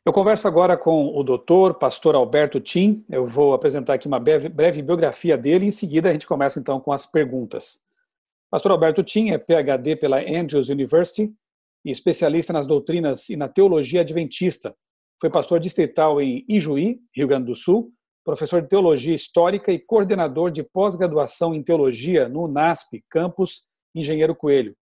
Eu converso agora com o doutor, pastor Alberto Tim. Eu vou apresentar aqui uma breve biografia dele e em seguida a gente começa então com as perguntas. Pastor Alberto Tim é PhD pela Andrews University e especialista nas doutrinas e na teologia adventista. Foi pastor distrital em Ijuí, Rio Grande do Sul, professor de teologia histórica e coordenador de pós-graduação em teologia no UNASP, campus Engenheiro Coelho.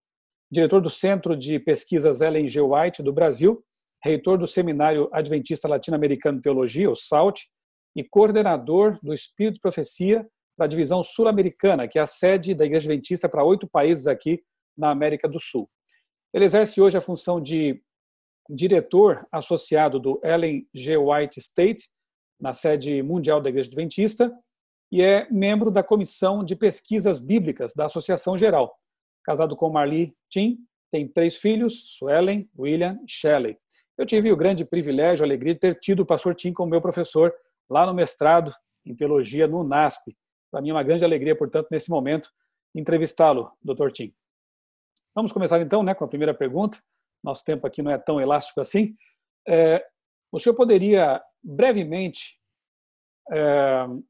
Diretor do Centro de Pesquisas Ellen G. White do Brasil, reitor do Seminário Adventista Latino-Americano de Teologia, o SALT, e coordenador do Espírito de Profecia para a divisão sul-americana, que é a sede da Igreja Adventista para 8 países aqui na América do Sul. Ele exerce hoje a função de diretor associado do Ellen G. White State, na sede mundial da Igreja Adventista, e é membro da Comissão de Pesquisas Bíblicas da Associação Geral. Casado com Marli Tim, tem 3 filhos, Suelen, William e Shelley. Eu tive o grande privilégio, a alegria de ter tido o pastor Tim como meu professor lá no mestrado em teologia no UNASP. Para mim é uma grande alegria, portanto, nesse momento, entrevistá-lo, Dr. Tim. Vamos começar então, com a primeira pergunta. Nosso tempo aqui não é tão elástico assim. O senhor poderia brevemente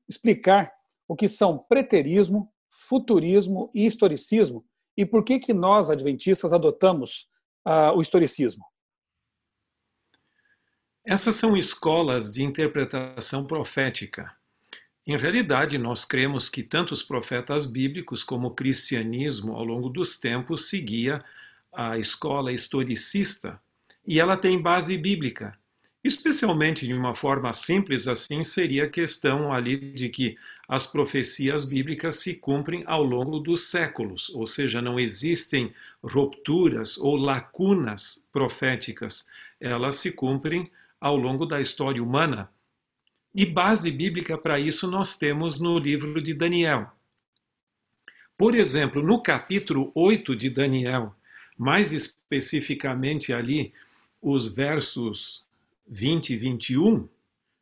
explicar o que são preterismo, futurismo e historicismo e por que nós, adventistas, adotamos o historicismo? Essas são escolas de interpretação profética. Em realidade, nós cremos que tanto os profetas bíblicos como o cristianismo, ao longo dos tempos, seguia a escola historicista. E ela tem base bíblica. Especialmente de uma forma simples assim, seria a questão ali de que as profecias bíblicas se cumprem ao longo dos séculos, ou seja, não existem rupturas ou lacunas proféticas. Elas se cumprem ao longo da história humana. E base bíblica para isso nós temos no livro de Daniel. Por exemplo, no capítulo 8 de Daniel, mais especificamente ali, os versos 20 e 21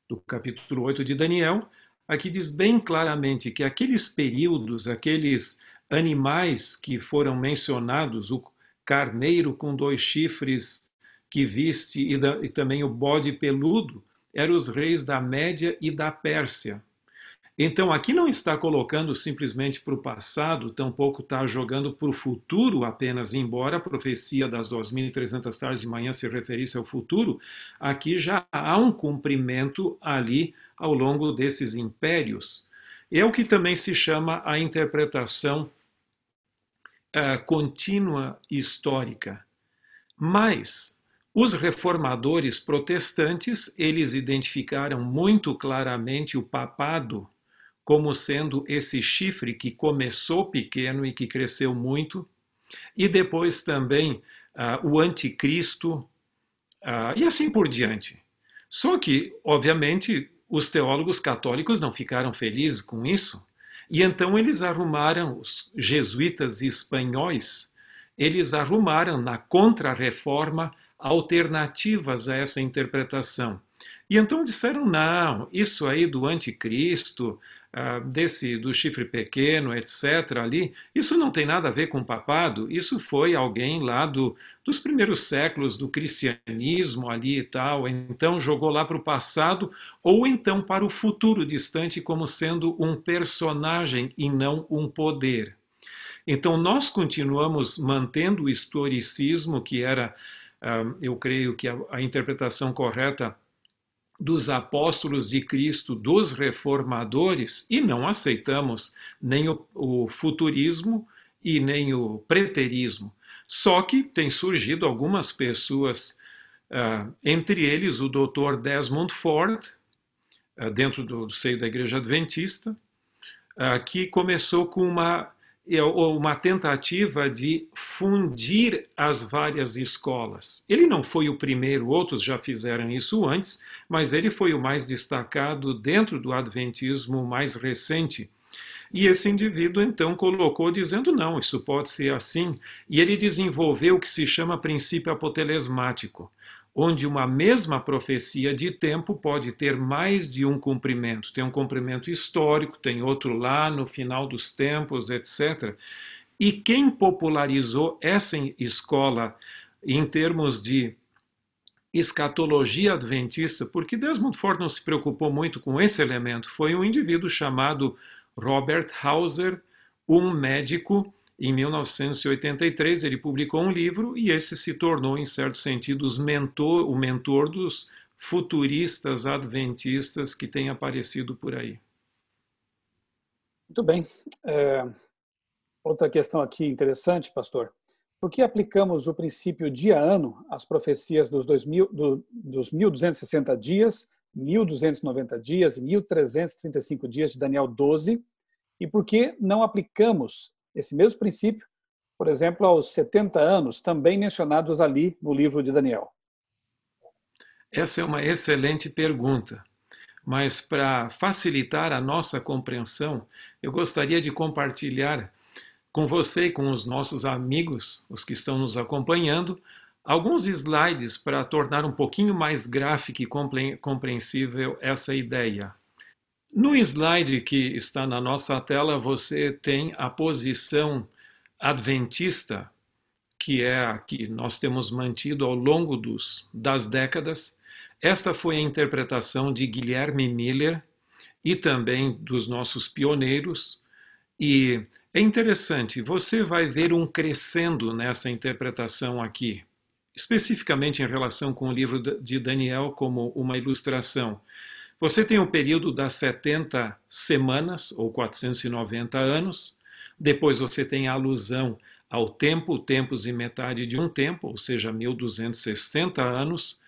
do capítulo 8 de Daniel, aqui diz bem claramente que aqueles períodos, aqueles animais que foram mencionados, o carneiro com 2 chifres que viste e também o bode peludo, eram os reis da Média e da Pérsia. Então, aqui não está colocando simplesmente para o passado, tampouco está jogando para o futuro apenas, embora a profecia das 2.300 tardes de manhã se referisse ao futuro, aqui já há um cumprimento ali ao longo desses impérios. É o que também se chama a interpretação contínua histórica. Mas os reformadores protestantes, eles identificaram muito claramente o papado como sendo esse chifre que começou pequeno e que cresceu muito, e depois também o anticristo, e assim por diante. Só que, obviamente, os teólogos católicos não ficaram felizes com isso, e então eles arrumaram, os jesuítas espanhóis, eles arrumaram na Contra-Reforma alternativas a essa interpretação. E então disseram, não, isso aí do anticristo, do chifre pequeno, etc., ali, isso não tem nada a ver com o papado, isso foi alguém lá dos primeiros séculos do cristianismo ali e tal, então jogou lá para o passado, ou então para o futuro distante como sendo um personagem e não um poder. Então nós continuamos mantendo o historicismo, que era, eu creio que a interpretação correta dos apóstolos de Cristo, dos reformadores, e não aceitamos nem o futurismo e nem o preterismo. Só que tem surgido algumas pessoas, entre eles o Dr. Desmond Ford, dentro do seio da Igreja Adventista, que começou com uma tentativa de fundir as várias escolas. Ele não foi o primeiro, outros já fizeram isso antes, mas ele foi o mais destacado dentro do adventismo mais recente. E esse indivíduo então colocou dizendo não, isso pode ser assim, e ele desenvolveu o que se chama princípio apotelesmático, onde uma mesma profecia de tempo pode ter mais de um cumprimento. Tem um cumprimento histórico, tem outro lá no final dos tempos, etc. E quem popularizou essa escola em termos de escatologia adventista, porque Desmond Ford não se preocupou muito com esse elemento, foi um indivíduo chamado Robert Hauser, um médico. Em 1983 ele publicou um livro e esse se tornou, em certo sentido, o mentor dos futuristas adventistas que têm aparecido por aí. Muito bem. Outra questão aqui interessante, pastor. Por que aplicamos o princípio dia-ano às profecias dos 1.260 dias, 1.290 dias e 1.335 dias de Daniel 12? E por que não aplicamos esse mesmo princípio, por exemplo, aos 70 anos, também mencionados ali no livro de Daniel? Essa é uma excelente pergunta, mas para facilitar a nossa compreensão, eu gostaria de compartilhar com você e com os nossos amigos, os que estão nos acompanhando, alguns slides para tornar um pouquinho mais gráfica e compreensível essa ideia. No slide que está na nossa tela, você tem a posição adventista, que é a que nós temos mantido ao longo das décadas. Esta foi a interpretação de Guilherme Miller e também dos nossos pioneiros, e é interessante, você vai ver um crescendo nessa interpretação aqui, especificamente em relação com o livro de Daniel como uma ilustração. Você tem o período das 70 semanas, ou 490 anos, depois você tem a alusão ao tempo, tempos e metade de um tempo, ou seja, 1.260 anos,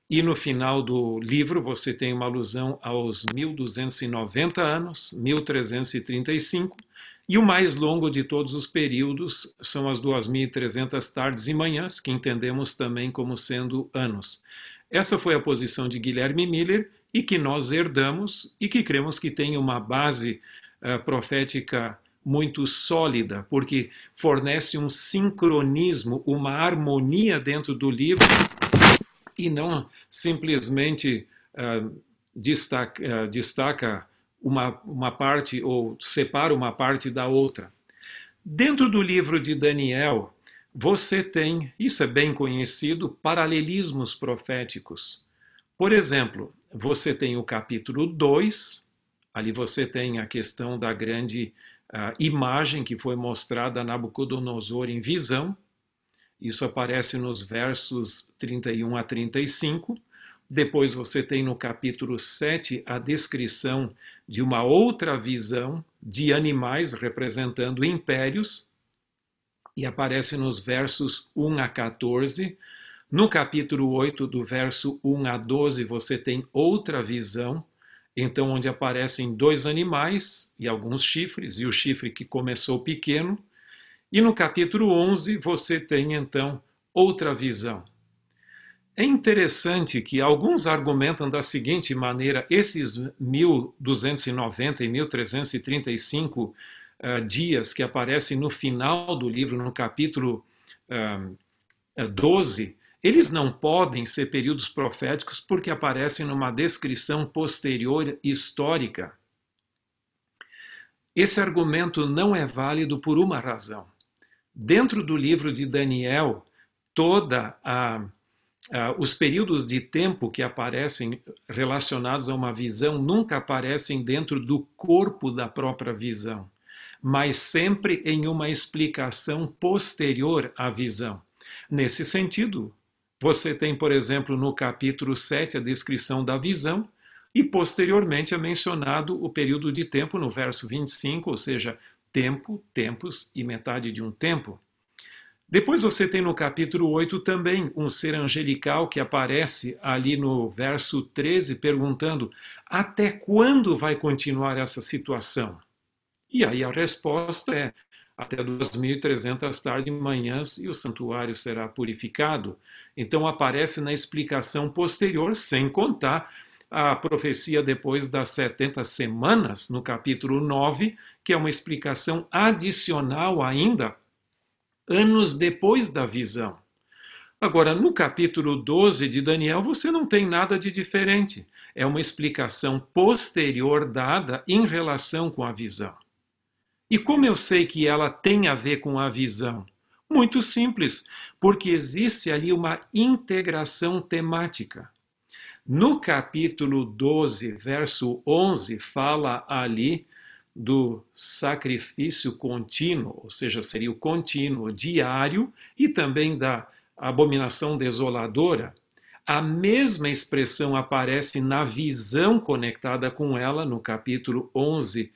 e no final do livro você tem uma alusão aos 1.290 anos, 1.335, e o mais longo de todos os períodos são as 2.300 tardes e manhãs, que entendemos também como sendo anos. Essa foi a posição de Guilherme Miller e que nós herdamos e que cremos que tem uma base profética muito sólida, porque fornece um sincronismo, uma harmonia dentro do livro e não simplesmente destaca uma parte ou separa uma parte da outra. Dentro do livro de Daniel, você tem, isso é bem conhecido, paralelismos proféticos. Por exemplo, você tem o capítulo 2, ali você tem a questão da grande imagem que foi mostrada a Nabucodonosor em visão. Isso aparece nos versos 31 a 35. Depois você tem no capítulo 7 a descrição de uma outra visão de animais representando impérios, e aparece nos versos 1 a 14. No capítulo 8, do verso 1 a 12, você tem outra visão, então onde aparecem dois animais e alguns chifres, e o chifre que começou pequeno. E no capítulo 11 você tem então outra visão. É interessante que alguns argumentam da seguinte maneira: esses 1.290 e 1.335 dias que aparecem no final do livro, no capítulo 12, eles não podem ser períodos proféticos porque aparecem numa descrição posterior histórica. Esse argumento não é válido por uma razão. Dentro do livro de Daniel, os períodos de tempo que aparecem relacionados a uma visão nunca aparecem dentro do corpo da própria visão, mas sempre em uma explicação posterior à visão. Nesse sentido, você tem, por exemplo, no capítulo 7 a descrição da visão e posteriormente é mencionado o período de tempo no verso 25, ou seja, tempo, tempos e metade de um tempo. Depois você tem no capítulo 8 também um ser angelical que aparece ali no verso 13 perguntando: até quando vai continuar essa situação? E aí a resposta é: até 2.300 tardes e manhãs e o santuário será purificado. Então aparece na explicação posterior, sem contar a profecia depois das 70 semanas, no capítulo 9, que é uma explicação adicional ainda, anos depois da visão. Agora, no capítulo 12 de Daniel, você não tem nada de diferente. É uma explicação posterior dada em relação com a visão. E como eu sei que ela tem a ver com a visão? Muito simples, porque existe ali uma integração temática. No capítulo 12, verso 11, fala ali do sacrifício contínuo, ou seja, seria o contínuo diário, e também da abominação desoladora. A mesma expressão aparece na visão conectada com ela, no capítulo 11,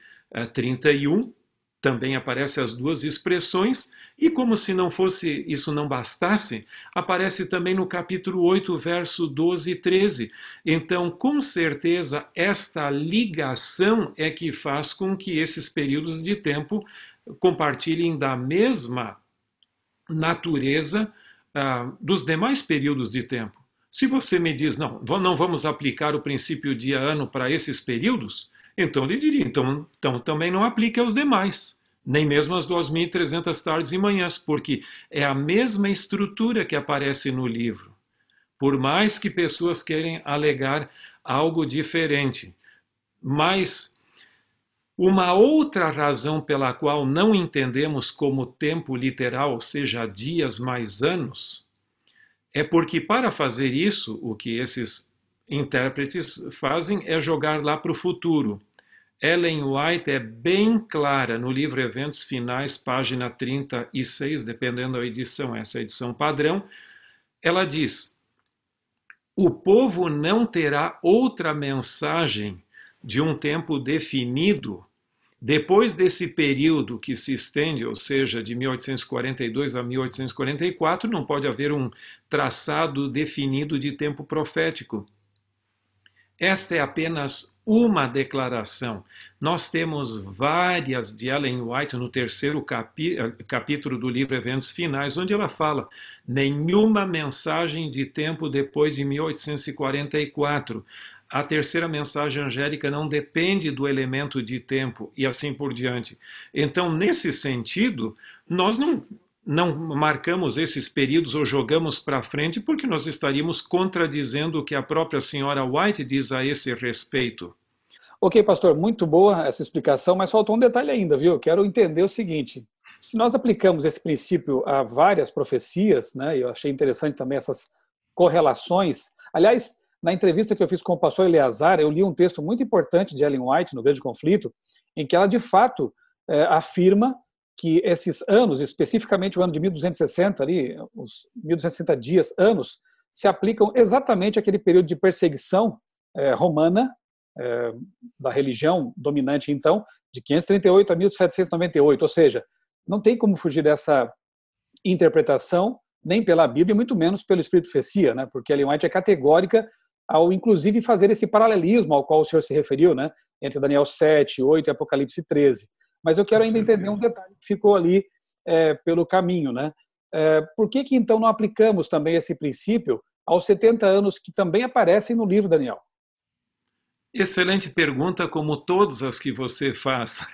31. Também aparecem as duas expressões, e como se não fosse, isso não bastasse, aparece também no capítulo 8, verso 12 e 13. Então, com certeza, esta ligação é que faz com que esses períodos de tempo compartilhem da mesma natureza dos demais períodos de tempo. Se você me diz, não vamos aplicar o princípio dia-ano para esses períodos, então ele diria, então também não aplique aos demais, nem mesmo as 2.300 tardes e manhãs, porque é a mesma estrutura que aparece no livro. Por mais que pessoas querem alegar algo diferente. Mas uma outra razão pela qual não entendemos como tempo literal, ou seja, dias mais anos, é porque para fazer isso, o que esses intérpretes fazem é jogar lá para o futuro. Ellen White é bem clara no livro Eventos Finais, página 36, dependendo da edição, essa é a edição padrão. Ela diz: o povo não terá outra mensagem de um tempo definido depois desse período que se estende, ou seja, de 1842 a 1844, não pode haver um traçado definido de tempo profético. Esta é apenas uma declaração. Nós temos várias de Ellen White no terceiro capítulo do livro Eventos Finais, onde ela fala: nenhuma mensagem de tempo depois de 1844. A terceira mensagem angélica não depende do elemento de tempo e assim por diante. Então, nesse sentido, nós não marcamos esses períodos ou jogamos para frente porque nós estaríamos contradizendo o que a própria senhora White diz a esse respeito. Ok, pastor, muito boa essa explicação, mas faltou um detalhe ainda, viu? Eu quero entender o seguinte: se nós aplicamos esse princípio a várias profecias, né, eu achei interessante também essas correlações. Aliás, na entrevista que eu fiz com o pastor Eleazar, eu li um texto muito importante de Ellen White, no Grande Conflito, em que ela, de fato, afirma que esses anos, especificamente o ano de 1260, ali, os 1260 dias, anos, se aplicam exatamente àquele período de perseguição romana, da religião dominante, então, de 538 a 1798, ou seja, não tem como fugir dessa interpretação, nem pela Bíblia, muito menos pelo Espírito Profecia, né? Porque Ellen White é categórica ao, inclusive, fazer esse paralelismo ao qual o senhor se referiu, né? Entre Daniel 7, 8 e Apocalipse 13. Mas eu quero ainda entender um detalhe que ficou ali pelo caminho, né? Por que então não aplicamos também esse princípio aos 70 anos que também aparecem no livro Daniel? Excelente pergunta, como todas as que você faz.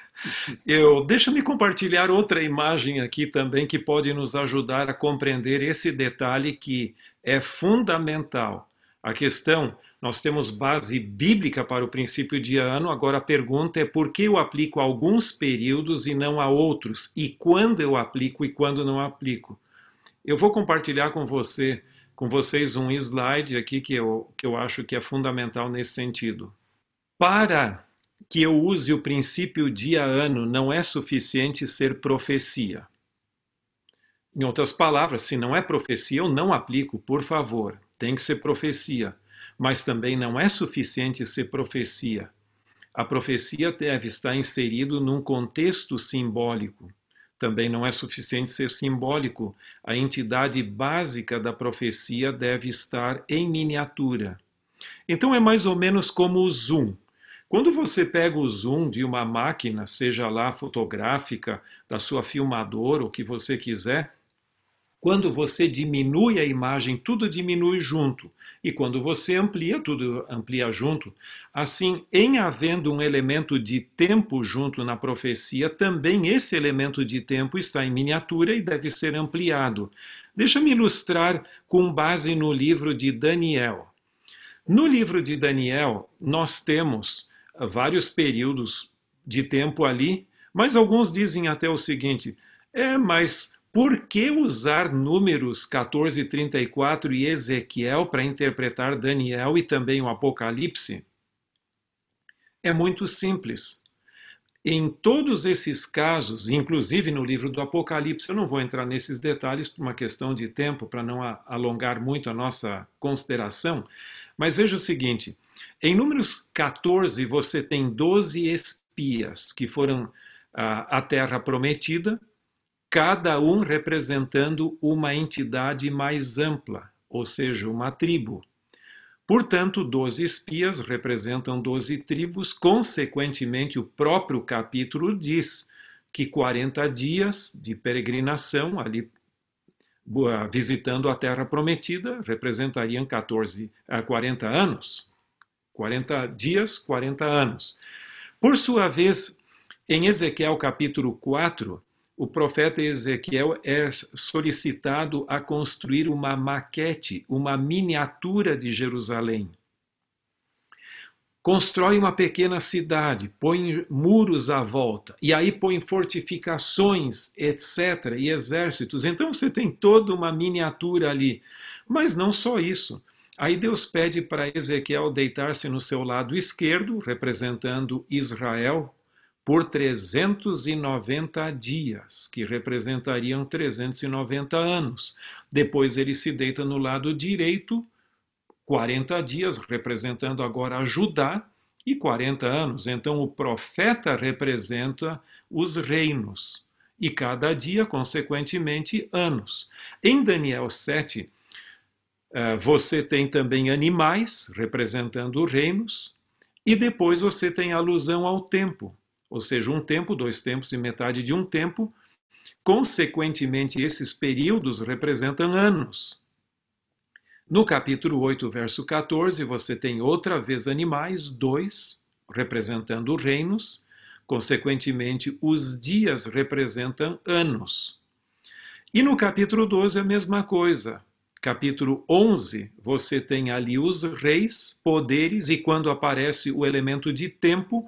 Deixa-me compartilhar outra imagem aqui também que pode nos ajudar a compreender esse detalhe que é fundamental. A questão, nós temos base bíblica para o princípio de ano, agora a pergunta é por que eu aplico a alguns períodos e não a outros, e quando eu aplico e quando não aplico. Eu vou compartilhar com vocês um slide aqui que eu acho que é fundamental nesse sentido. Para que eu use o princípio dia-ano, não é suficiente ser profecia. Em outras palavras, se não é profecia, eu não aplico, por favor. Tem que ser profecia. Mas também não é suficiente ser profecia. A profecia deve estar inserido num contexto simbólico. Também não é suficiente ser simbólico. A entidade básica da profecia deve estar em miniatura. Então é mais ou menos como o zoom. Quando você pega o zoom de uma máquina, seja lá fotográfica, da sua filmadora, o que você quiser, quando você diminui a imagem, tudo diminui junto. E quando você amplia, tudo amplia junto. Assim, em havendo um elemento de tempo junto na profecia, também esse elemento de tempo está em miniatura e deve ser ampliado. Deixa-me ilustrar com base no livro de Daniel. No livro de Daniel, nós temos vários períodos de tempo ali, mas alguns dizem até o seguinte: mas Por que usar Números 14, 34 e Ezequiel para interpretar Daniel e também o Apocalipse? É muito simples. Em todos esses casos, inclusive no livro do Apocalipse, eu não vou entrar nesses detalhes por uma questão de tempo, para não alongar muito a nossa consideração, mas veja o seguinte, em Números 14 você tem 12 espias que foram à Terra Prometida, cada um representando uma entidade mais ampla, ou seja, uma tribo. Portanto, 12 espias representam 12 tribos, consequentemente, o próprio capítulo diz que 40 dias de peregrinação, ali visitando a Terra Prometida, representariam 40 anos. 40 dias, 40 anos. Por sua vez, em Ezequiel capítulo 4, o profeta Ezequiel é solicitado a construir uma maquete, uma miniatura de Jerusalém. Constrói uma pequena cidade, põe muros à volta, e aí põe fortificações, etc., e exércitos. Então você tem toda uma miniatura ali. Mas não só isso. Aí Deus pede para Ezequiel deitar-se no seu lado esquerdo, representando Israel, por 390 dias, que representariam 390 anos. Depois ele se deita no lado direito, 40 dias, representando agora Judá, e 40 anos. Então o profeta representa os reinos, e cada dia, consequentemente, anos. Em Daniel 7, você tem também animais, representando reinos, e depois você tem alusão ao tempo, ou seja, um tempo, 2 tempos e metade de um tempo. Consequentemente, esses períodos representam anos. No capítulo 8, verso 14, você tem outra vez animais, 2, representando reinos. Consequentemente, os dias representam anos. E no capítulo 12, a mesma coisa. Capítulo 11, você tem ali os reis, poderes, e quando aparece o elemento de tempo,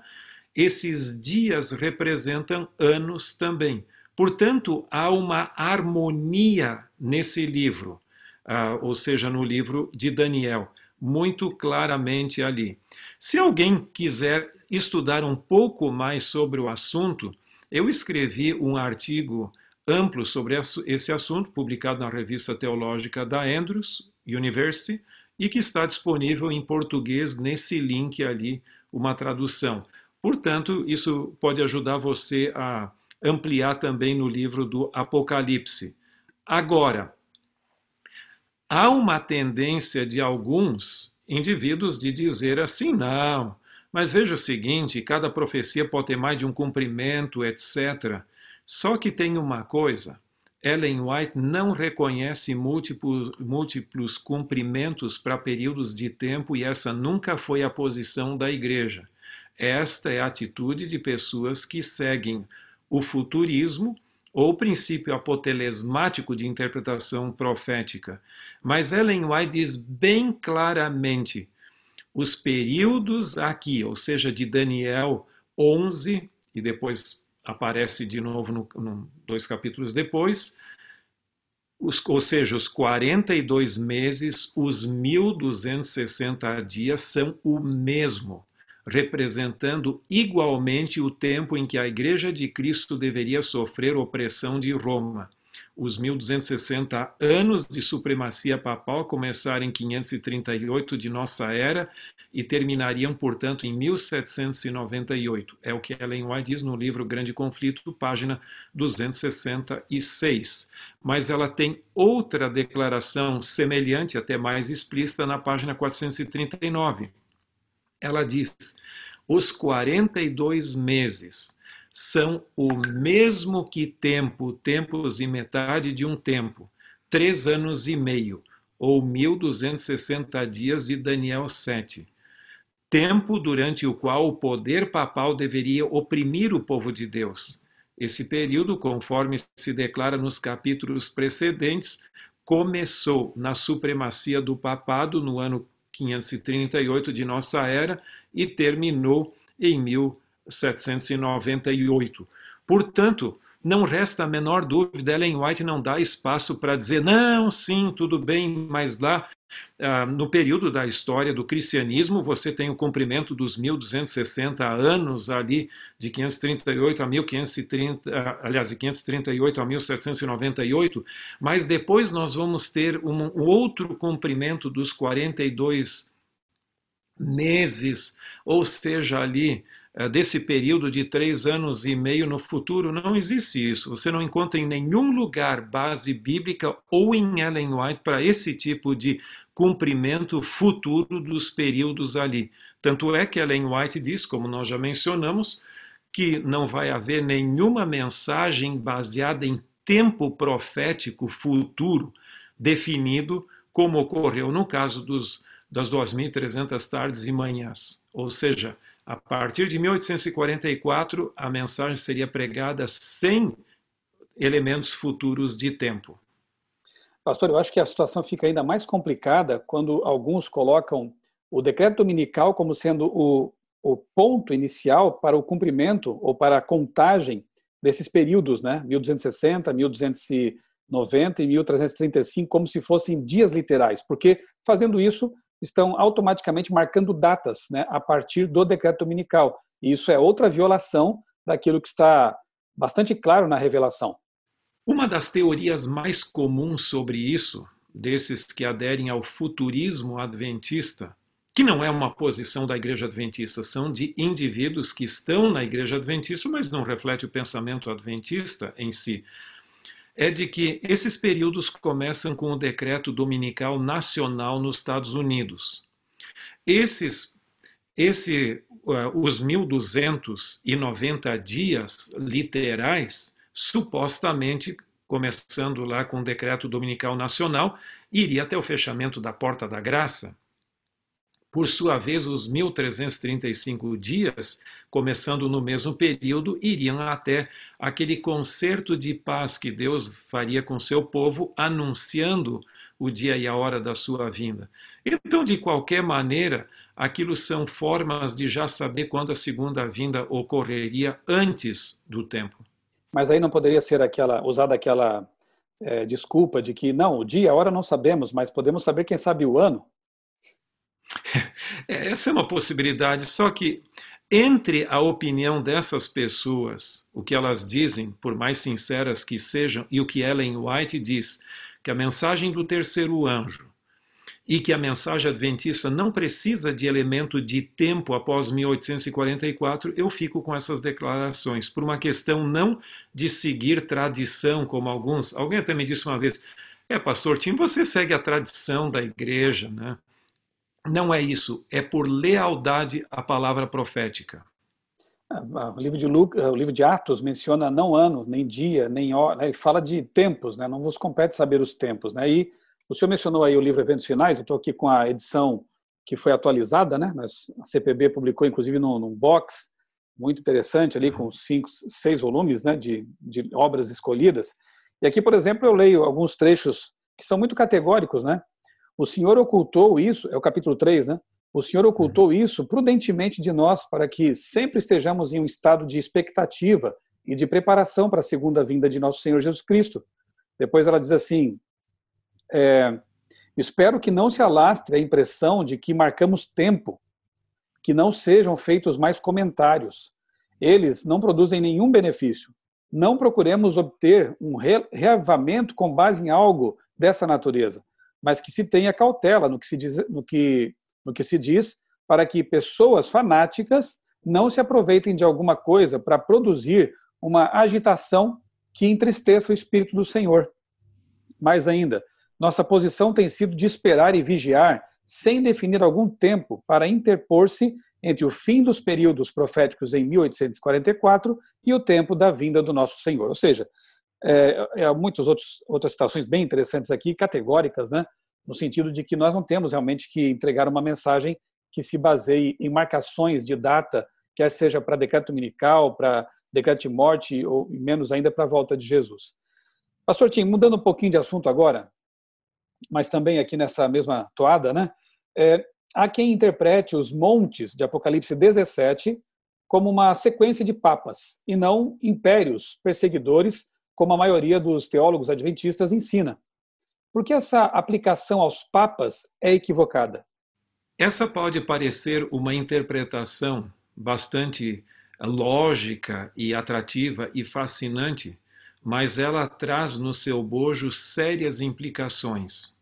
esses dias representam anos também. Portanto, há uma harmonia nesse livro, ou seja, no livro de Daniel, muito claramente ali. Se alguém quiser estudar um pouco mais sobre o assunto, eu escrevi um artigo amplo sobre esse assunto, publicado na revista teológica da Andrews University, e que está disponível em português nesse link ali, uma tradução. Portanto, isso pode ajudar você a ampliar também no livro do Apocalipse. Agora, há uma tendência de alguns indivíduos de dizer assim, não, mas veja o seguinte, cada profecia pode ter mais de um cumprimento, etc. Só que tem uma coisa, Ellen White não reconhece múltiplos cumprimentos para períodos de tempo e essa nunca foi a posição da igreja. Esta é a atitude de pessoas que seguem o futurismo ou o princípio apotelesmático de interpretação profética. Mas Ellen White diz bem claramente os períodos aqui, ou seja, de Daniel 11, e depois aparece de novo 2 capítulos depois, ou seja, os 42 meses, os 1260 dias são o mesmo, representando igualmente o tempo em que a Igreja de Cristo deveria sofrer opressão de Roma. Os 1260 anos de supremacia papal começaram em 538 de nossa era e terminariam, portanto, em 1798. É o que Ellen White diz no livro Grande Conflito, página 266. Mas ela tem outra declaração semelhante, até mais explícita, na página 439. Ela diz: os 42 meses são o mesmo que tempo, tempos e metade de um tempo, 3 anos e meio, ou 1260 dias de Daniel 7. Tempo durante o qual o poder papal deveria oprimir o povo de Deus. Esse período, conforme se declara nos capítulos precedentes, começou na supremacia do papado no ano 538 de nossa era e terminou em 1798. Portanto, não resta a menor dúvida, Ellen White não dá espaço para dizer, não, sim, tudo bem, mas lá no período da história do cristianismo, você tem o cumprimento dos 1260 anos ali, de 538 a 1530, aliás, de 538 a 1798, mas depois nós vamos ter um outro cumprimento dos 42 meses, ou seja, ali desse período de 3 anos e meio no futuro. Não existe isso. Você não encontra em nenhum lugar base bíblica ou em Ellen White para esse tipo de cumprimento futuro dos períodos ali. Tanto é que Ellen White diz, como nós já mencionamos, que não vai haver nenhuma mensagem baseada em tempo profético futuro definido, como ocorreu no caso das 2.300 tardes e manhãs. Ou seja, a partir de 1844, a mensagem seria pregada sem elementos futuros de tempo. Pastor, eu acho que a situação fica ainda mais complicada quando alguns colocam o decreto dominical como sendo o ponto inicial para o cumprimento ou para a contagem desses períodos, né? 1260, 1290 e 1335, como se fossem dias literais, porque fazendo isso estão automaticamente marcando datas, né, a partir do decreto dominical. E isso é outra violação daquilo que está bastante claro na revelação. Uma das teorias mais comuns sobre isso, desses que aderem ao futurismo adventista, que não é uma posição da Igreja Adventista, são de indivíduos que estão na Igreja Adventista, mas não reflete o pensamento adventista em si, é de que esses períodos começam com o decreto dominical nacional nos Estados Unidos. Os 1290 dias literais, supostamente, começando lá com o decreto dominical nacional, iria até o fechamento da Porta da Graça. Por sua vez, os 1335 dias, começando no mesmo período, iriam até aquele concerto de paz que Deus faria com seu povo, anunciando o dia e a hora da sua vinda. Então, de qualquer maneira, aquilo são formas de já saber quando a segunda vinda ocorreria antes do tempo. Mas aí não poderia ser usada aquela desculpa de que, não, o dia e a hora não sabemos, mas podemos saber, quem sabe, o ano? Essa é uma possibilidade, só que entre a opinião dessas pessoas, o que elas dizem, por mais sinceras que sejam, e o que Ellen White diz, que a mensagem do terceiro anjo e que a mensagem adventista não precisa de elemento de tempo após 1844, eu fico com essas declarações, por uma questão não de seguir tradição, como alguém até me disse uma vez, pastor Tim, você segue a tradição da igreja, né? Não é isso, é por lealdade à palavra profética. O livro de Atos menciona não ano, nem dia, nem hora, né? Ele fala de tempos, né? Não vos compete saber os tempos, né? E o senhor mencionou aí o livro Eventos Finais, eu estou aqui com a edição que foi atualizada, né? A CPB publicou, inclusive, num box muito interessante ali, com 6 volumes, né, de obras escolhidas. E aqui, por exemplo, eu leio alguns trechos que são muito categóricos, né? O Senhor ocultou isso, é o capítulo 3, né? O Senhor ocultou isso prudentemente de nós, para que sempre estejamos em um estado de expectativa e de preparação para a segunda vinda de nosso Senhor Jesus Cristo. Depois ela diz assim, espero que não se alastre a impressão de que marcamos tempo, que não sejam feitos mais comentários. Eles não produzem nenhum benefício. Não procuremos obter um reavivamento com base em algo dessa natureza, mas que se tenha cautela no que se diz, para que pessoas fanáticas não se aproveitem de alguma coisa para produzir uma agitação que entristeça o Espírito do Senhor. Mais ainda, nossa posição tem sido de esperar e vigiar, sem definir algum tempo, para interpor-se entre o fim dos períodos proféticos em 1844 e o tempo da vinda do nosso Senhor. Ou seja, muitas outras citações bem interessantes aqui, categóricas, né? No sentido de que nós não temos realmente que entregar uma mensagem que se baseie em marcações de data, quer seja para decreto dominical, para decreto de morte, ou menos ainda para a volta de Jesus. Pastor Tim, mudando um pouquinho de assunto agora, mas também aqui nessa mesma toada, né? Há quem interprete os montes de Apocalipse 17 como uma sequência de papas, e não impérios perseguidores, como a maioria dos teólogos adventistas ensina. Por que essa aplicação aos papas é equivocada? Essa pode parecer uma interpretação bastante lógica e atrativa e fascinante, mas ela traz no seu bojo sérias implicações.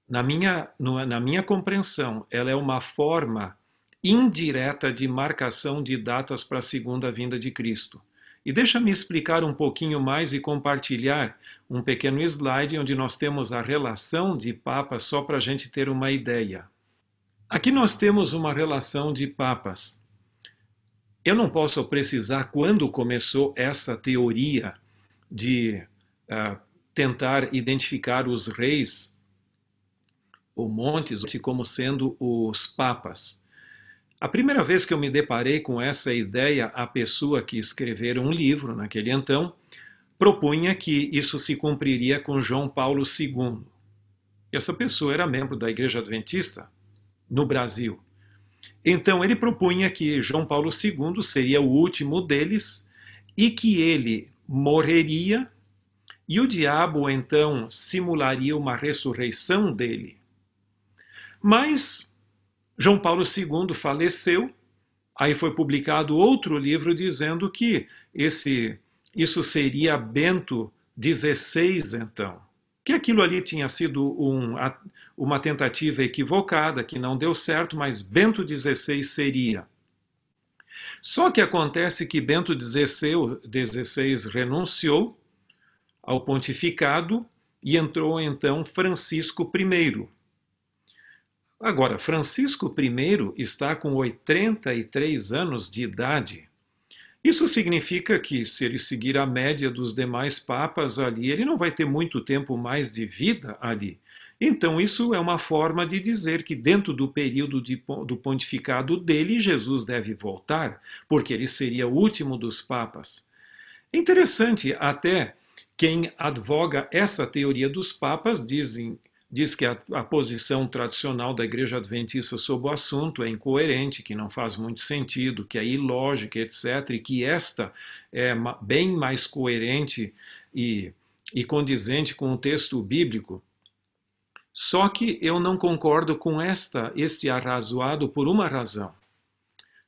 Na minha compreensão, ela é uma forma indireta de marcação de datas para a segunda vinda de Cristo. E deixa-me explicar um pouquinho mais e compartilhar um pequeno slide onde nós temos a relação de papas, só para a gente ter uma ideia. Aqui nós temos uma relação de papas. Eu não posso precisar quando começou essa teoria de tentar identificar os reis ou montes como sendo os papas. A primeira vez que eu me deparei com essa ideia, a pessoa que escrevera um livro, naquele então, propunha que isso se cumpriria com João Paulo II. E essa pessoa era membro da Igreja Adventista no Brasil. Então ele propunha que João Paulo II seria o último deles e que ele morreria e o diabo então simularia uma ressurreição dele. Mas João Paulo II faleceu, aí foi publicado outro livro dizendo que isso seria Bento XVI, então. Que aquilo ali tinha sido uma tentativa equivocada, que não deu certo, mas Bento XVI seria. Só que acontece que Bento XVI renunciou ao pontificado e entrou então Francisco I. Agora, Francisco I está com 83 anos de idade. Isso significa que, se ele seguir a média dos demais papas ali, ele não vai ter muito tempo mais de vida ali. Então, isso é uma forma de dizer que, dentro do período do pontificado dele, Jesus deve voltar, porque ele seria o último dos papas. É interessante, até quem advoga essa teoria dos papas diz que a posição tradicional da Igreja Adventista sobre o assunto é incoerente, que não faz muito sentido, que é ilógica, etc., e que esta é bem mais coerente e condizente com o texto bíblico. Só que eu não concordo com este arrazoado por uma razão.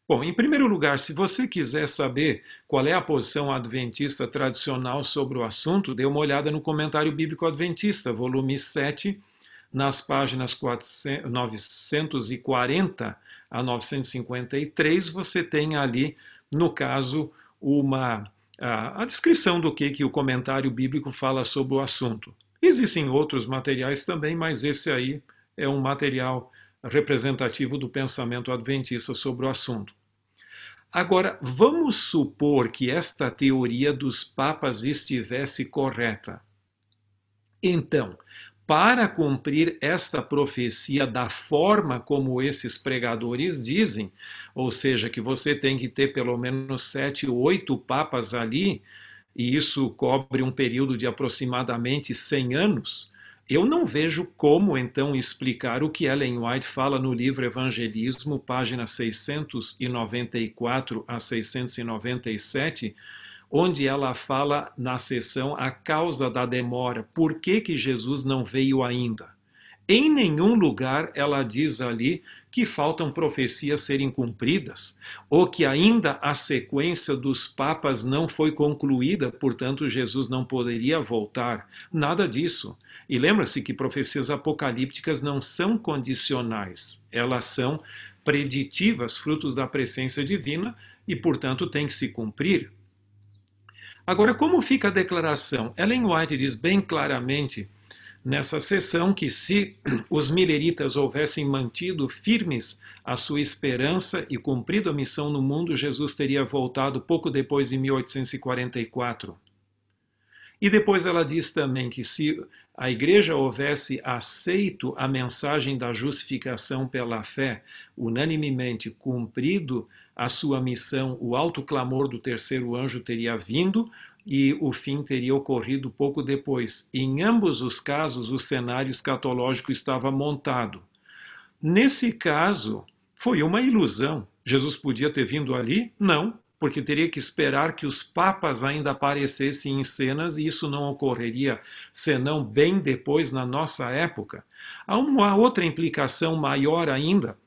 Bom, em primeiro lugar, se você quiser saber qual é a posição adventista tradicional sobre o assunto, dê uma olhada no Comentário Bíblico Adventista, volume 7, nas páginas 940 a 953, você tem ali, no caso, a descrição do que o comentário bíblico fala sobre o assunto. Existem outros materiais também, mas esse aí é um material representativo do pensamento adventista sobre o assunto. Agora, vamos supor que esta teoria dos papas estivesse correta. Então, para cumprir esta profecia da forma como esses pregadores dizem, ou seja, que você tem que ter pelo menos 7 ou 8 papas ali, e isso cobre um período de aproximadamente 100 anos, eu não vejo como então explicar o que Ellen White fala no livro Evangelismo, páginas 694 a 697, onde ela fala na seção A Causa da Demora, por que Jesus não veio ainda. Em nenhum lugar ela diz ali que faltam profecias serem cumpridas, ou que ainda a sequência dos papas não foi concluída, portanto Jesus não poderia voltar. Nada disso. E lembra-se que profecias apocalípticas não são condicionais, elas são preditivas, frutos da presciência divina, e portanto têm que se cumprir. Agora, como fica a declaração? Ellen White diz bem claramente nessa sessão que se os mileritas houvessem mantido firmes a sua esperança e cumprido a missão no mundo, Jesus teria voltado pouco depois, em 1844. E depois ela diz também que se a igreja houvesse aceito a mensagem da justificação pela fé, unanimemente cumprido a sua missão, o alto clamor do terceiro anjo teria vindo e o fim teria ocorrido pouco depois. Em ambos os casos, o cenário escatológico estava montado. Nesse caso, foi uma ilusão. Jesus podia ter vindo ali? Não, porque teria que esperar que os papas ainda aparecessem em cenas e isso não ocorreria senão bem depois na nossa época. Há uma outra implicação maior ainda.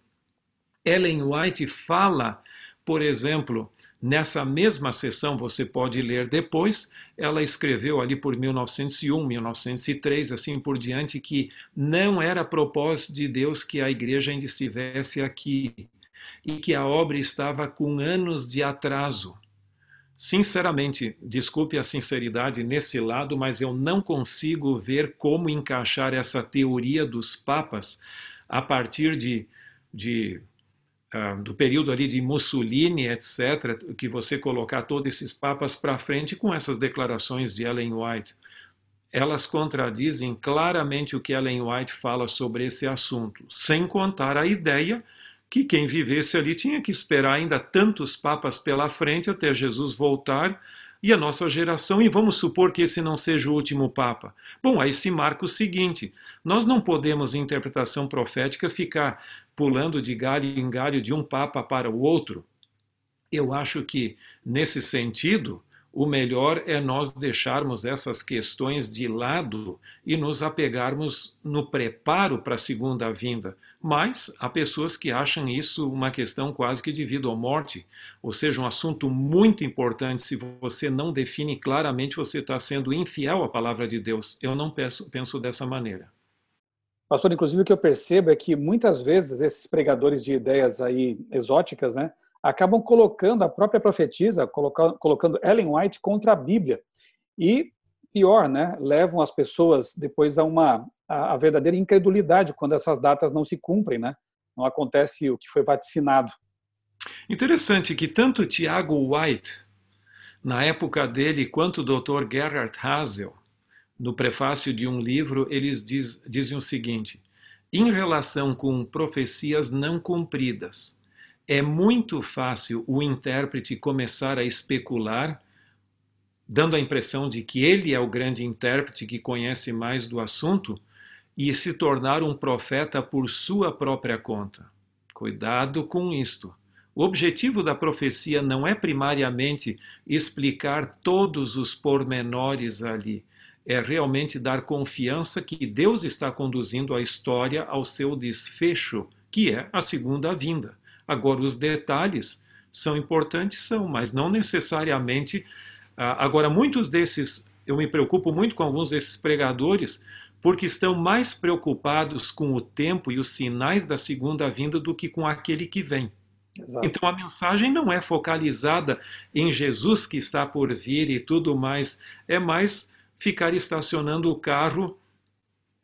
Ellen White fala, por exemplo, nessa mesma sessão, você pode ler depois, ela escreveu ali por 1901, 1903, assim por diante, que não era propósito de Deus que a igreja ainda estivesse aqui e que a obra estava com anos de atraso. Sinceramente, desculpe a sinceridade nesse lado, mas eu não consigo ver como encaixar essa teoria dos papas a partir do período ali de Mussolini, etc., que você colocar todos esses papas para frente com essas declarações de Ellen White. Elas contradizem claramente o que Ellen White fala sobre esse assunto, sem contar a ideia que quem vivesse ali tinha que esperar ainda tantos papas pela frente até Jesus voltar e a nossa geração, e vamos supor que esse não seja o último papa. Bom, aí se marca o seguinte: nós não podemos, em interpretação profética, ficar pulando de galho em galho de um papa para o outro. Eu acho que, nesse sentido, o melhor é nós deixarmos essas questões de lado e nos apegarmos no preparo para a segunda vinda. Mas há pessoas que acham isso uma questão quase que de vida ou morte, ou seja, um assunto muito importante. Se você não define claramente, você está sendo infiel à palavra de Deus. Eu não penso dessa maneira. Pastor, inclusive o que eu percebo é que muitas vezes esses pregadores de ideias aí exóticas, né, acabam colocando a própria profetisa, colocando Ellen White contra a Bíblia. E pior, né, levam as pessoas depois a verdadeira incredulidade quando essas datas não se cumprem, né? Não acontece o que foi vaticinado. Interessante que tanto Tiago White, na época dele, quanto o Dr. Gerhard Hasel, no prefácio de um livro, eles dizem o seguinte: em relação com profecias não cumpridas, é muito fácil o intérprete começar a especular, dando a impressão de que ele é o grande intérprete que conhece mais do assunto e se tornar um profeta por sua própria conta. Cuidado com isto. O objetivo da profecia não é primariamente explicar todos os pormenores ali, é realmente dar confiança que Deus está conduzindo a história ao seu desfecho, que é a segunda vinda. Agora, os detalhes são importantes, são, mas não necessariamente. Agora, muitos desses, eu me preocupo muito com alguns desses pregadores, porque estão mais preocupados com o tempo e os sinais da segunda vinda do que com aquele que vem. Exato. Então, a mensagem não é focalizada em Jesus que está por vir e tudo mais, é mais ficar estacionando o carro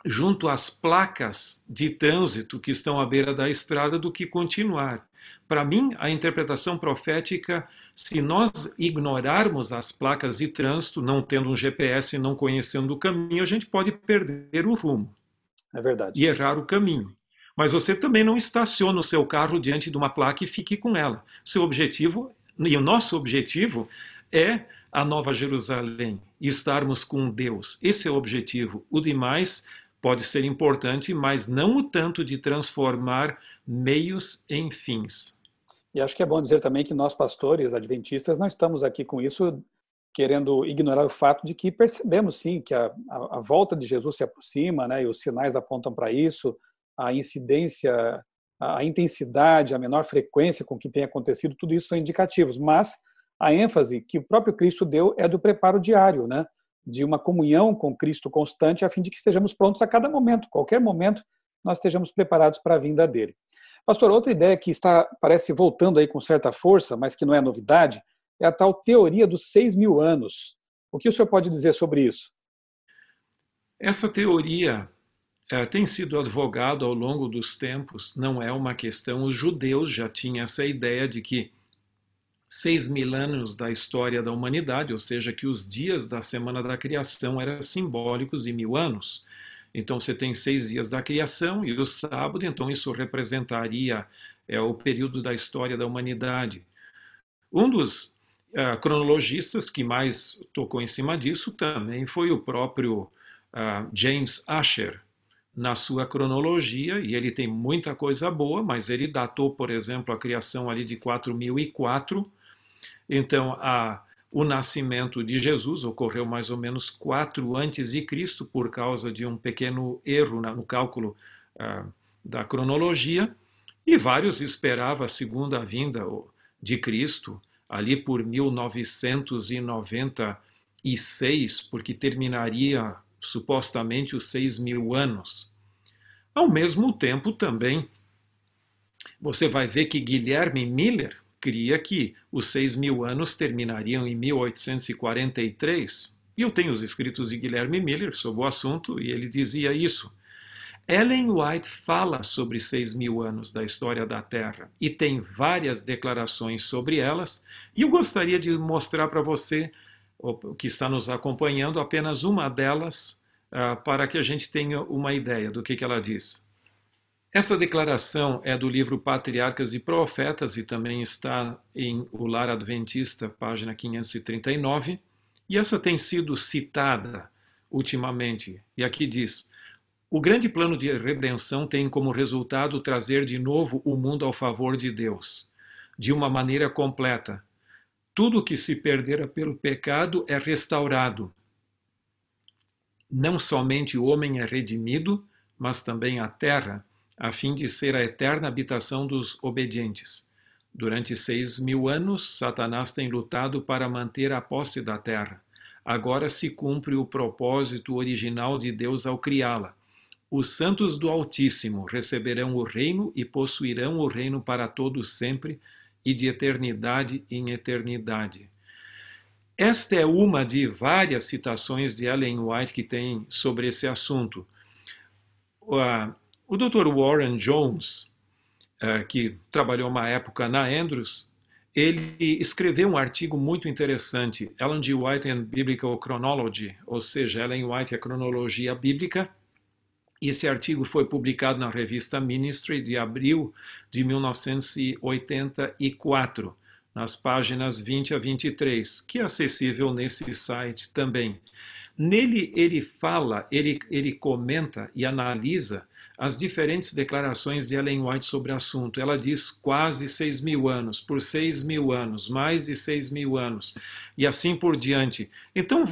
junto às placas de trânsito que estão à beira da estrada do que continuar. Para mim, a interpretação profética, se nós ignorarmos as placas de trânsito, não tendo um GPS e não conhecendo o caminho, a gente pode perder o rumo. É verdade. E errar o caminho. Mas você também não estaciona o seu carro diante de uma placa e fique com ela. Seu objetivo, e o nosso objetivo, é a Nova Jerusalém, estarmos com Deus. Esse é o objetivo. O demais pode ser importante, mas não o tanto de transformar meios em fins. E acho que é bom dizer também que nós, pastores adventistas, não estamos aqui com isso querendo ignorar o fato de que percebemos, sim, que a volta de Jesus se aproxima, né, e os sinais apontam para isso, a incidência, a intensidade, a menor frequência com que tem acontecido, tudo isso são indicativos, mas a ênfase que o próprio Cristo deu é do preparo diário, né, de uma comunhão com Cristo constante, a fim de que estejamos prontos a cada momento, qualquer momento, nós estejamos preparados para a vinda dele. Pastor, outra ideia que parece voltando aí com certa força, mas que não é novidade, é a tal teoria dos 6.000 anos. O que o senhor pode dizer sobre isso? Essa teoria tem sido advogado ao longo dos tempos, não é uma questão. Os judeus já tinham essa ideia de que 6.000 anos da história da humanidade, ou seja, que os dias da semana da criação eram simbólicos de 1.000 anos. Então você tem 6 dias da criação e o sábado, então isso representaria o período da história da humanidade. Um dos cronologistas que mais tocou em cima disso também foi o próprio James Asher, na sua cronologia, e ele tem muita coisa boa, mas ele datou, por exemplo, a criação ali de 4004. Então, o nascimento de Jesus ocorreu mais ou menos 4 antes de Cristo, por causa de um pequeno erro no cálculo da cronologia, e vários esperavam a segunda vinda de Cristo, ali por 1996, porque terminaria supostamente os 6.000 anos. Ao mesmo tempo, também, você vai ver que Guilherme Miller cria que os 6.000 anos terminariam em 1843. E eu tenho os escritos de Guilherme Miller sobre o assunto, e ele dizia isso. Ellen White fala sobre 6.000 anos da história da Terra e tem várias declarações sobre elas, e eu gostaria de mostrar para você, que está nos acompanhando, apenas uma delas, para que a gente tenha uma ideia do que ela diz. Essa declaração é do livro Patriarcas e Profetas e também está em O Lar Adventista, página 539, e essa tem sido citada ultimamente. E aqui diz: o grande plano de redenção tem como resultado trazer de novo o mundo ao favor de Deus, de uma maneira completa. Tudo que se perdera pelo pecado é restaurado. Não somente o homem é redimido, mas também a terra, a fim de ser a eterna habitação dos obedientes. Durante 6.000 anos, Satanás tem lutado para manter a posse da terra. Agora se cumpre o propósito original de Deus ao criá-la. Os santos do Altíssimo receberão o reino e possuirão o reino para todos sempre e de eternidade em eternidade. Esta é uma de várias citações de Ellen White que tem sobre esse assunto. O Dr. Warren Jones, que trabalhou uma época na Andrews, ele escreveu um artigo muito interessante, Ellen G. White and Biblical Chronology, ou seja, Ellen White e a cronologia bíblica. E esse artigo foi publicado na revista Ministry de abril de 1984, nas páginas 20 a 23, que é acessível nesse site também. Nele ele fala, ele comenta e analisa as diferentes declarações de Ellen White sobre o assunto. Ela diz quase 6.000 anos, por 6.000 anos, mais de 6.000 anos, e assim por diante. Então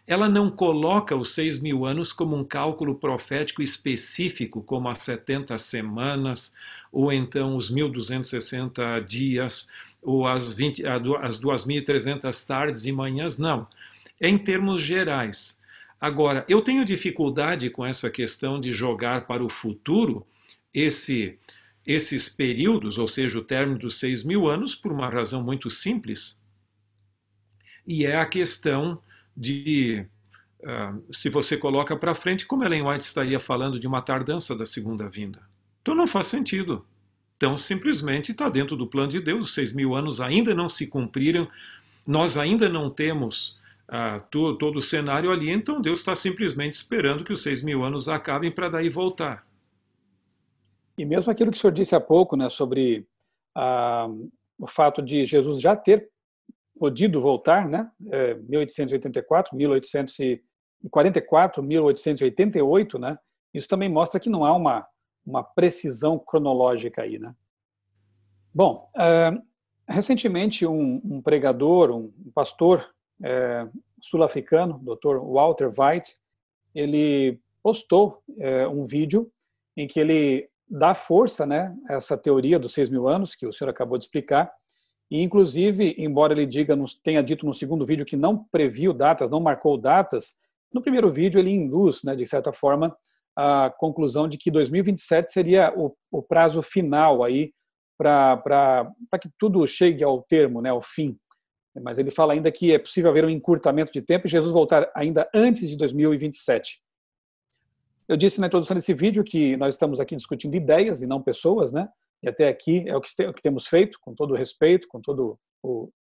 ela não coloca os 6.000 anos como um cálculo profético específico, como as 70 semanas, ou então os 1.260 dias, ou as 2.300 tardes e manhãs, não. É em termos gerais. Agora, eu tenho dificuldade com essa questão de jogar para o futuro esses períodos, ou seja, o término dos 6.000 anos, por uma razão muito simples, e é a questão de, se você coloca para frente, como Ellen White estaria falando de uma tardança da segunda vinda. Então não faz sentido. Então simplesmente está dentro do plano de Deus, os 6.000 anos ainda não se cumpriram, nós ainda não temos todo o cenário ali, então Deus está simplesmente esperando que os 6.000 anos acabem para daí voltar. E mesmo aquilo que o senhor disse há pouco, né, sobre o fato de Jesus já ter podido voltar, né, 1884, 1844, 1888, né, isso também mostra que não há uma precisão cronológica aí, né. Bom, recentemente um pregador, um pastor sul-africano, Dr. Walter White, ele postou um vídeo em que ele dá força, né, a essa teoria dos 6.000 anos, que o senhor acabou de explicar, e inclusive, embora ele tenha dito no segundo vídeo que não previu datas, não marcou datas, no primeiro vídeo ele induz, né, de certa forma, a conclusão de que 2027 seria o prazo final aí para que tudo chegue ao termo, né, ao fim. Mas ele fala ainda que é possível haver um encurtamento de tempo e Jesus voltar ainda antes de 2027. Eu disse na introdução desse vídeo que nós estamos aqui discutindo ideias e não pessoas, né? E até aqui é o que temos feito, com todo o respeito, com toda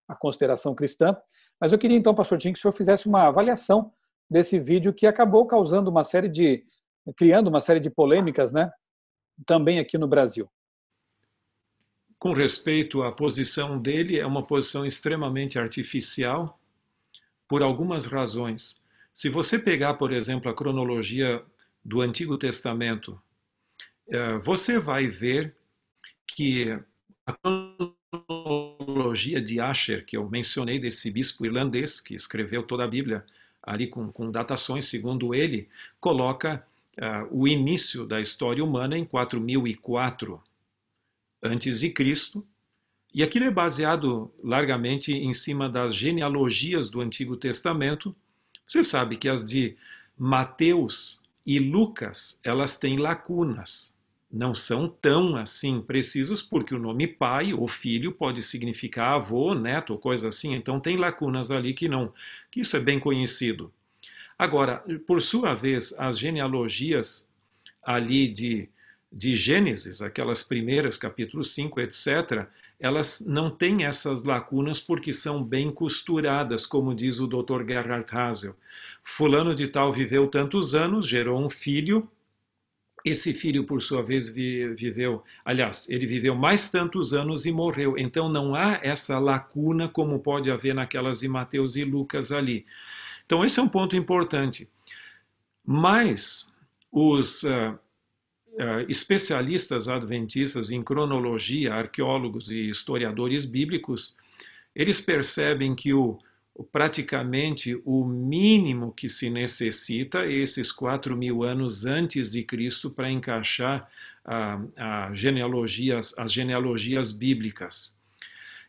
a consideração cristã. Mas eu queria então, pastor Tim, que o senhor fizesse uma avaliação desse vídeo que acabou criando uma série de polêmicas, né? Também aqui no Brasil. Com respeito à posição dele, é uma posição extremamente artificial, por algumas razões. Se você pegar, por exemplo, a cronologia do Antigo Testamento, você vai ver que a cronologia de Asher, que eu mencionei, desse bispo irlandês que escreveu toda a Bíblia, ali com datações, segundo ele, coloca o início da história humana em 4004 antes de Cristo, e aquilo é baseado largamente em cima das genealogias do Antigo Testamento. Você sabe que as de Mateus e Lucas, elas têm lacunas. Não são tão assim precisas, porque o nome pai ou filho pode significar avô, neto, ou coisa assim. Então tem lacunas ali que não, que isso é bem conhecido. Agora, por sua vez, as genealogias ali de Gênesis, aquelas primeiras, capítulo 5, etc., elas não têm essas lacunas porque são bem costuradas, como diz o Dr. Gerhard Hasel. Fulano de tal viveu tantos anos, gerou um filho, esse filho, por sua vez, viveu, aliás, ele viveu mais tantos anos e morreu. Então não há essa lacuna como pode haver naquelas de Mateus e Lucas ali. Então esse é um ponto importante. Mas os especialistas adventistas em cronologia, arqueólogos e historiadores bíblicos, eles percebem que praticamente o mínimo que se necessita é esses 4.000 anos antes de Cristo para encaixar as genealogias bíblicas.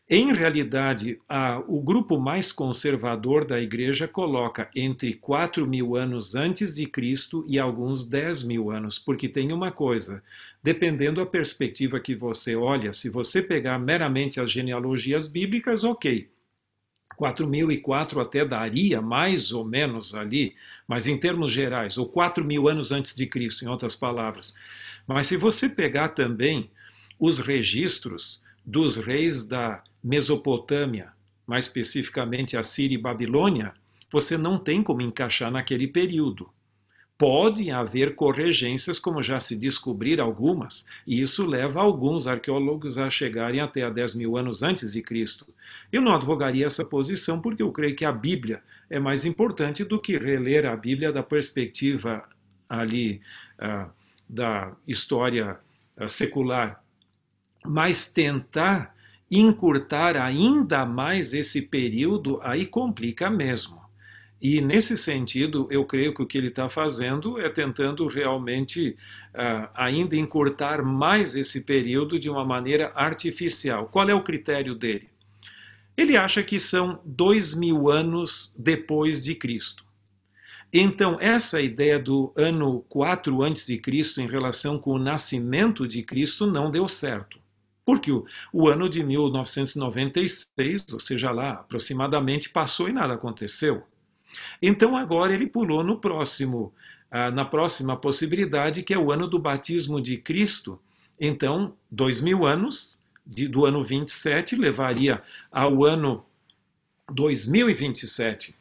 Em realidade, o grupo mais conservador da igreja coloca entre 4.000 anos antes de Cristo e alguns 10.000 anos, porque tem uma coisa, dependendo da perspectiva que você olha, se você pegar meramente as genealogias bíblicas, ok, 4.004 até daria mais ou menos ali, mas em termos gerais, ou 4.000 anos antes de Cristo, em outras palavras. Mas se você pegar também os registros dos reis da Mesopotâmia, mais especificamente a Síria e Babilônia, você não tem como encaixar naquele período. Pode haver corregências, como já se descobriram algumas, e isso leva alguns arqueólogos a chegarem até a 10.000 anos antes de Cristo. Eu não advogaria essa posição porque eu creio que a Bíblia é mais importante do que reler a Bíblia da perspectiva ali da história secular. Mas tentar encurtar ainda mais esse período, aí complica mesmo. E nesse sentido, eu creio que o que ele está fazendo é tentando realmente ainda encurtar mais esse período de uma maneira artificial. Qual é o critério dele? Ele acha que são 2.000 anos depois de Cristo. Então, essa ideia do ano 4 antes de Cristo em relação com o nascimento de Cristo não deu certo. Porque o ano de 1996, ou seja lá, aproximadamente, passou e nada aconteceu. Então agora ele pulou no na próxima possibilidade, que é o ano do batismo de Cristo. Então, 2.000 anos, do ano 27, levaria ao ano 2027.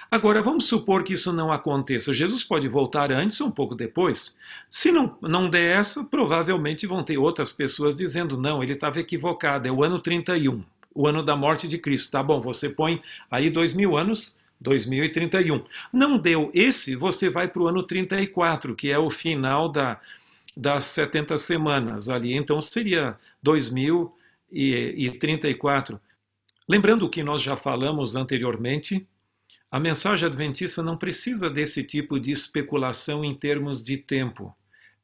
Agora, vamos supor que isso não aconteça. Jesus pode voltar antes ou um pouco depois. Se não der essa, provavelmente vão ter outras pessoas dizendo, não, ele estava equivocado, é o ano 31, o ano da morte de Cristo. Tá bom, você põe aí 2.000 anos, 2031. Não deu esse, você vai para o ano 34, que é o final das 70 semanas ali. Então seria 2034. Lembrando o que nós já falamos anteriormente, a mensagem adventista não precisa desse tipo de especulação em termos de tempo.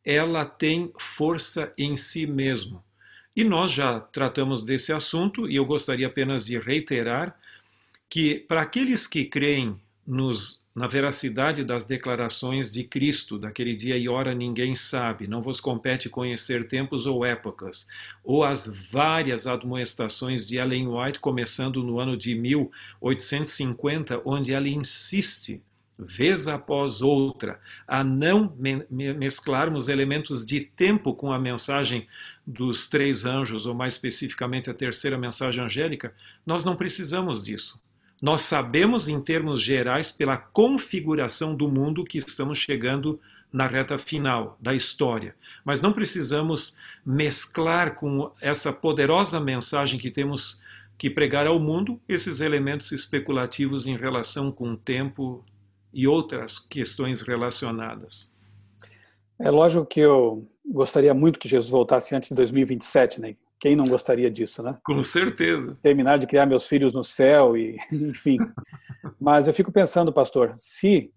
Ela tem força em si mesmo. E nós já tratamos desse assunto, e eu gostaria apenas de reiterar que, para aqueles que creem na veracidade das declarações de Cristo, daquele dia e hora ninguém sabe, não vos compete conhecer tempos ou épocas, ou as várias admoestações de Ellen White, começando no ano de 1850, onde ela insiste, vez após outra, a não mesclarmos elementos de tempo com a mensagem dos 3 anjos, ou mais especificamente a terceira mensagem angélica, nós não precisamos disso. Nós sabemos, em termos gerais, pela configuração do mundo, que estamos chegando na reta final da história. Mas não precisamos mesclar com essa poderosa mensagem que temos que pregar ao mundo esses elementos especulativos em relação com o tempo e outras questões relacionadas. É lógico que eu gostaria muito que Jesus voltasse antes de 2027, né? Quem não gostaria disso, né? Com certeza. Terminar de criar meus filhos no céu e, enfim. Mas eu fico pensando, pastor, se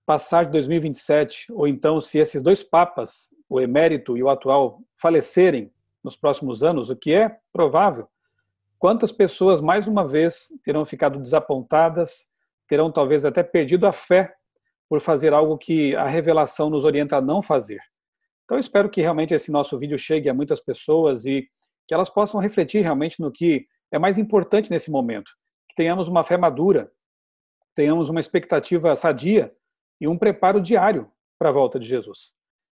passar de 2027, ou então se esses dois papas, o emérito e o atual, falecerem nos próximos anos, o que é provável, quantas pessoas, mais uma vez, terão ficado desapontadas, terão talvez até perdido a fé por fazer algo que a revelação nos orienta a não fazer. Então eu espero que realmente esse nosso vídeo chegue a muitas pessoas e que elas possam refletir realmente no que é mais importante nesse momento, que tenhamos uma fé madura, tenhamos uma expectativa sadia e um preparo diário para a volta de Jesus.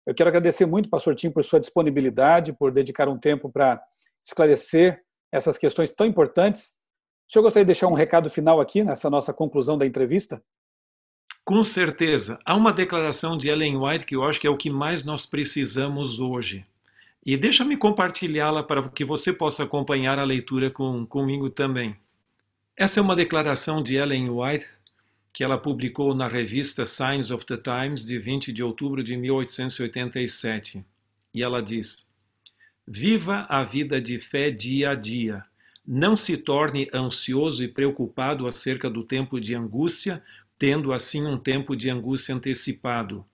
Eu quero agradecer muito, pastor Tim, por sua disponibilidade, por dedicar um tempo para esclarecer essas questões tão importantes. O senhor gostaria de deixar um recado final aqui, nessa nossa conclusão da entrevista? Com certeza. Há uma declaração de Ellen White que eu acho que é o que mais nós precisamos hoje. E deixa-me compartilhá-la para que você possa acompanhar a leitura comigo também. Essa é uma declaração de Ellen White que ela publicou na revista Signs of the Times de 20 de outubro de 1887. E ela diz: viva a vida de fé dia a dia. Não se torne ansioso e preocupado acerca do tempo de angústia, tendo assim um tempo de angústia antecipado.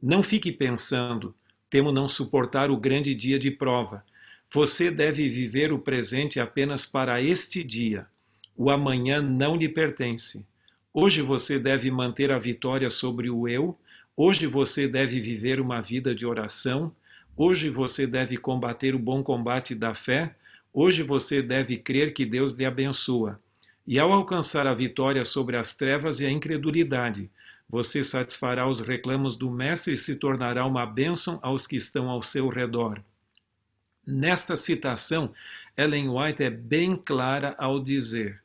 Não fique pensando, temo não suportar o grande dia de prova. Você deve viver o presente apenas para este dia. O amanhã não lhe pertence. Hoje você deve manter a vitória sobre o eu. Hoje você deve viver uma vida de oração. Hoje você deve combater o bom combate da fé. Hoje você deve crer que Deus lhe abençoa. E ao alcançar a vitória sobre as trevas e a incredulidade, você satisfará os reclamos do Mestre e se tornará uma bênção aos que estão ao seu redor. Nesta citação, Ellen White é bem clara ao dizer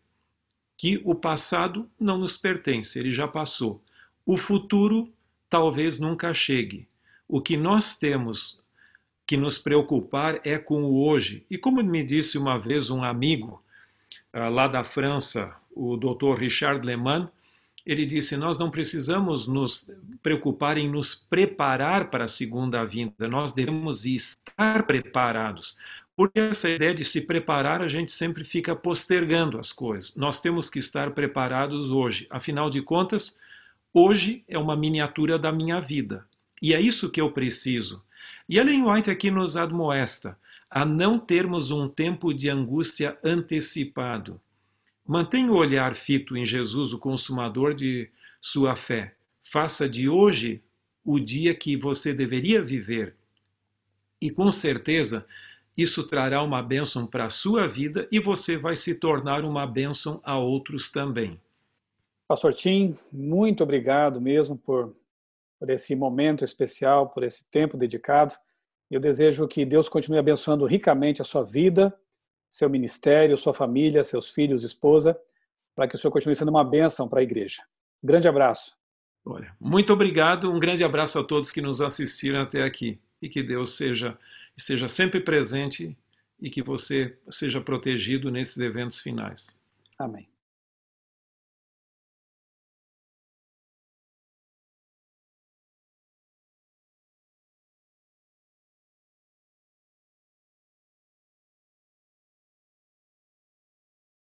que o passado não nos pertence, ele já passou. O futuro talvez nunca chegue. O que nós temos que nos preocupar é com o hoje. E como me disse uma vez um amigo lá da França, o Dr. Richard Leman, ele disse: nós não precisamos nos preocupar em nos preparar para a segunda vinda, nós devemos estar preparados. Porque essa ideia de se preparar, a gente sempre fica postergando as coisas. Nós temos que estar preparados hoje. Afinal de contas, hoje é uma miniatura da minha vida. E é isso que eu preciso. E Ellen White aqui nos admoesta a não termos um tempo de angústia antecipado. Mantenha o olhar fito em Jesus, o consumador de sua fé. Faça de hoje o dia que você deveria viver. E com certeza, isso trará uma bênção para a sua vida e você vai se tornar uma bênção a outros também. Pastor Tim, muito obrigado mesmo por esse momento especial, por esse tempo dedicado. Eu desejo que Deus continue abençoando ricamente a sua vida, seu ministério, sua família, seus filhos, esposa, para que o Senhor continue sendo uma bênção para a igreja. Grande abraço. Olha, muito obrigado, um grande abraço a todos que nos assistiram até aqui e que Deus esteja sempre presente e que você seja protegido nesses eventos finais. Amém.